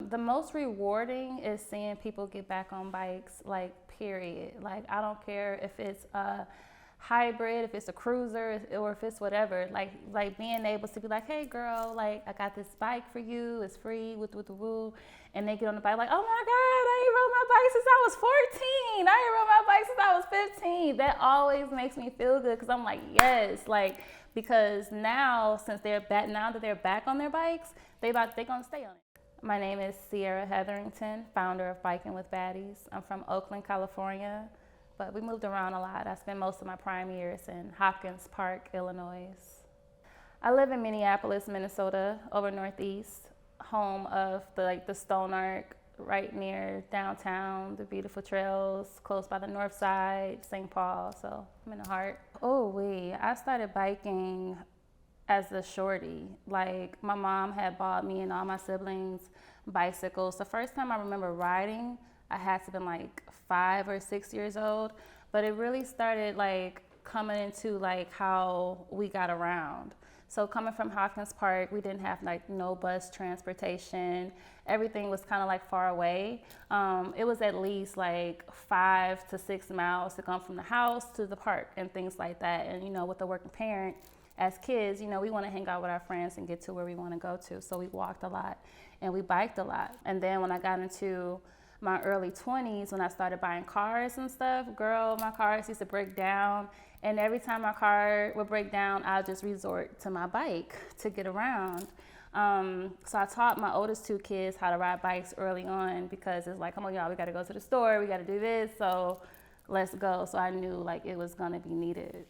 The most rewarding is seeing people get back on bikes, like, period. Like, I don't care if it's a hybrid, if it's a cruiser, or if it's whatever. Like being able to be like, hey girl, like, I got this bike for you, it's free, with the woo. And they get on the bike like, oh my God, I ain't rode my bike since I was 14. I ain't rode my bike since I was 15. That always makes me feel good, because I'm like, yes, like, because now, since they're back, now that they're back on their bikes, they're gonna stay on it. My name is Seaarra Hetherington, founder of Biking with Baddies. I'm from Oakland, California, but we moved around a lot. I spent most of my prime years in Hopkins Park, Illinois. I live in Minneapolis, Minnesota, over northeast, home of the Stone Arc, right near downtown, the beautiful trails, close by the north side, St. Paul, so I'm in the heart. I started biking as a shorty. Like, my mom had bought me and all my siblings bicycles. The first time I remember riding, I had to have been like 5 or 6 years old, but it really started like coming into like how we got around. So coming from Hopkins Park, we didn't have like no bus transportation. Everything was kind of like far away. It was at least like 5 to 6 miles to come from the house to the park and things like that. And you know, with a working parent, as kids, you know, we want to hang out with our friends and get to where we want to go to. So we walked a lot and we biked a lot. And then when I got into my early 20s, when I started buying cars and stuff, girl, my cars used to break down. And every time my car would break down, I'd just resort to my bike to get around. So I taught my oldest 2 kids how to ride bikes early on, because it's like, come on, y'all, we got to go to the store, we got to do this, so let's go. So I knew like it was going to be needed.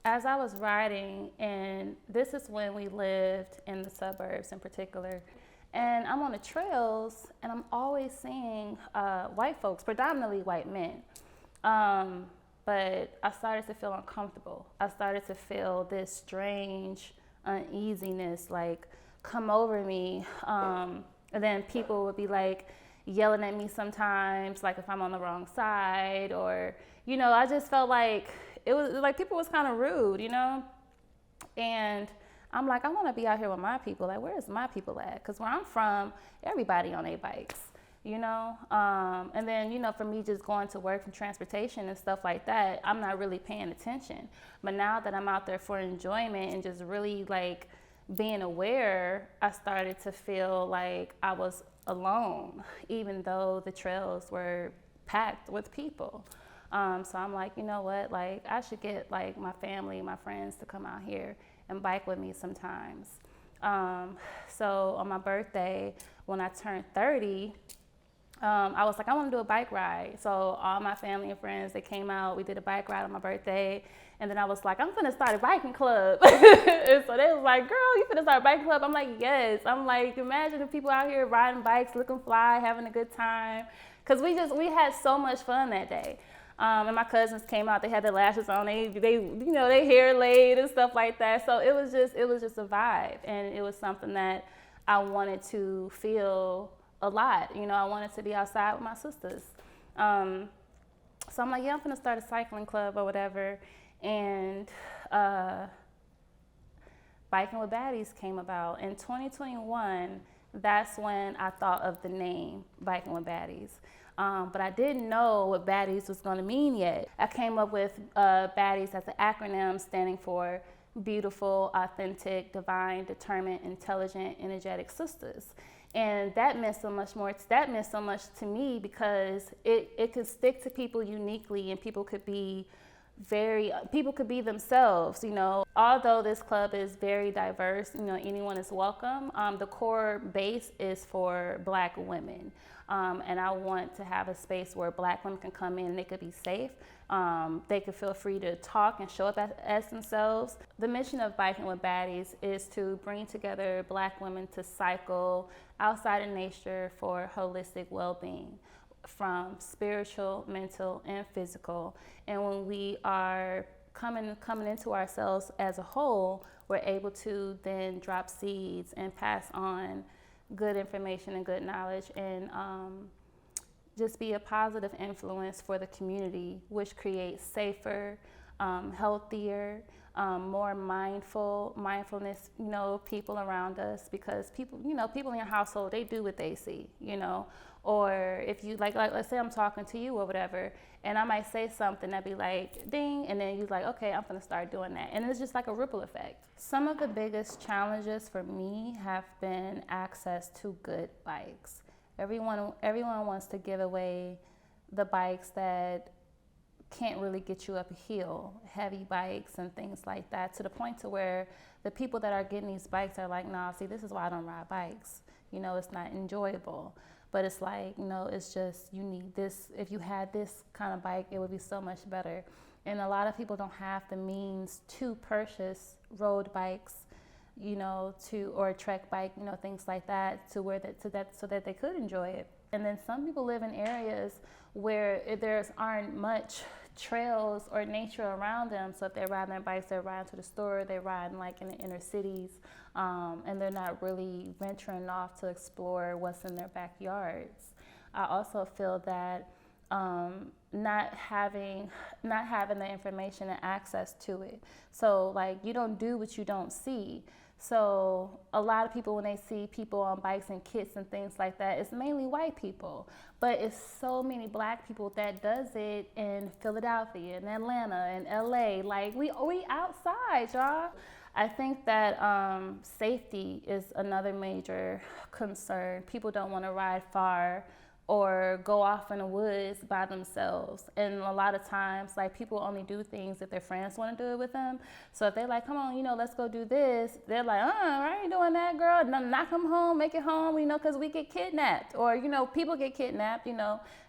As I was riding, and this is when we lived in the suburbs in particular, and I'm on the trails, and I'm always seeing white folks, predominantly white men. But I started to feel uncomfortable. I started to feel this strange uneasiness like come over me. And then people would be like yelling at me sometimes, like if I'm on the wrong side, or, you know, I just felt like it was like people was kind of rude, you know? And I'm like, I want to be out here with my people. Like, where's my people at? Because where I'm from, everybody on their bikes, you know? And then, you know, for me just going to work and transportation and stuff like that, I'm not really paying attention. But now that I'm out there for enjoyment and just really like being aware, I started to feel like I was alone, even though the trails were packed with people. So I'm like, you know what, like I should get like my family, my friends to come out here and bike with me sometimes. So on my birthday, when I turned 30, I was like, I want to do a bike ride. So all my family and friends, they came out, we did a bike ride on my birthday. And then I was like, I'm finna start a biking club. And so they was like, girl, you finna start a biking club? I'm like, yes. I'm like, imagine the people out here riding bikes, looking fly, having a good time. Cause we had so much fun that day. And my cousins came out, they had their lashes on, they you know, their hair laid and stuff like that. So it was just a vibe. And it was something that I wanted to feel a lot. You know, I wanted to be outside with my sisters. So I'm like, yeah, I'm gonna start a cycling club or whatever. And Biking with Baddies came about. In 2021, that's when I thought of the name Biking with Baddies. But I didn't know what Baddies was going to mean yet. I came up with Baddies as an acronym standing for Beautiful, Authentic, Divine, Determined, Intelligent, Energetic Sisters. And that meant so much more. That meant so much to me because it could stick to people uniquely, and people could be themselves, you know. Although this club is very diverse, you know, anyone is welcome. The core base is for Black women. And I want to have a space where Black women can come in and they could be safe. They could feel free to talk and show up as themselves. The mission of Biking with Baddies is to bring together Black women to cycle outside in nature for holistic well-being, from spiritual, mental, and physical. And when we are coming into ourselves as a whole, we're able to then drop seeds and pass on good information and good knowledge, and just be a positive influence for the community, which creates safer, healthier, more mindfulness, people around us, because people, people in your household, they do what they see, or if you like let's say I'm talking to you or whatever, and I might say something that be like ding, and then you're like, okay, I'm gonna start doing that, and it's just like a ripple effect. Some of the biggest challenges for me have been access to good bikes. Everyone wants to give away the bikes that can't really get you up a hill, heavy bikes and things like that, to the point to where the people that are getting these bikes are like, nah, see, this is why I don't ride bikes. It's not enjoyable. But it's like, it's just, you need this. If you had this kind of bike, it would be so much better. And a lot of people don't have the means to purchase road bikes, or a trek bike, things like that, so that they could enjoy it. And then some people live in areas where there aren't much trails or nature around them. So if they're riding their bikes, they're riding to the store, they're riding like in the inner cities, and they're not really venturing off to explore what's in their backyards. I also feel that not having the information and access to it. So like, you don't do what you don't see. So a lot of people, when they see people on bikes and kits and things like that, it's mainly white people. But it's so many black people that does it in Philadelphia and Atlanta and LA. Like we outside, y'all. I think that safety is another major concern. People don't want to ride far or go off in the woods by themselves. And a lot of times, like, people only do things if their friends want to do it with them. So if they're like, come on, let's go do this, they're like, I ain't doing that, girl. No, not come home, make it home, because we get kidnapped. Or, people get kidnapped,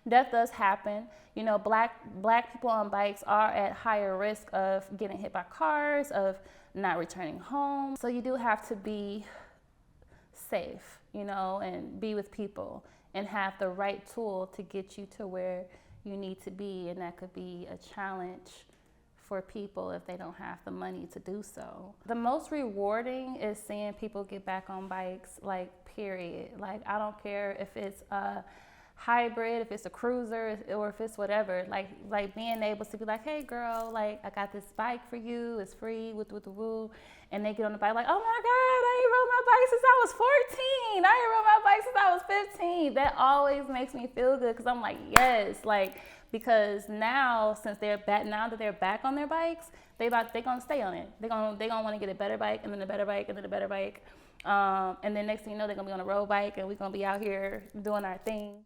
death does happen. Black people on bikes are at higher risk of getting hit by cars, of not returning home. So you do have to be safe, and be with people, and have the right tool to get you to where you need to be. And that could be a challenge for people if they don't have the money to do so. The most rewarding is seeing people get back on bikes, like, period. Like, I don't care if it's a hybrid, if it's a cruiser, or if it's whatever. Like being able to be like, hey girl, like, I got this bike for you, it's free, with the woo. And they get on the bike like, oh my God, I ain't rode my bike since I was 14. I ain't rode my bike since I was 15. That always makes me feel good, because I'm like, yes, like, because now, since now that they're back on their bikes, they're gonna stay on it. They're gonna want to get a better bike, and then a better bike, and then a better bike. And then next thing you know, they're gonna be on a road bike, and we're gonna be out here doing our thing.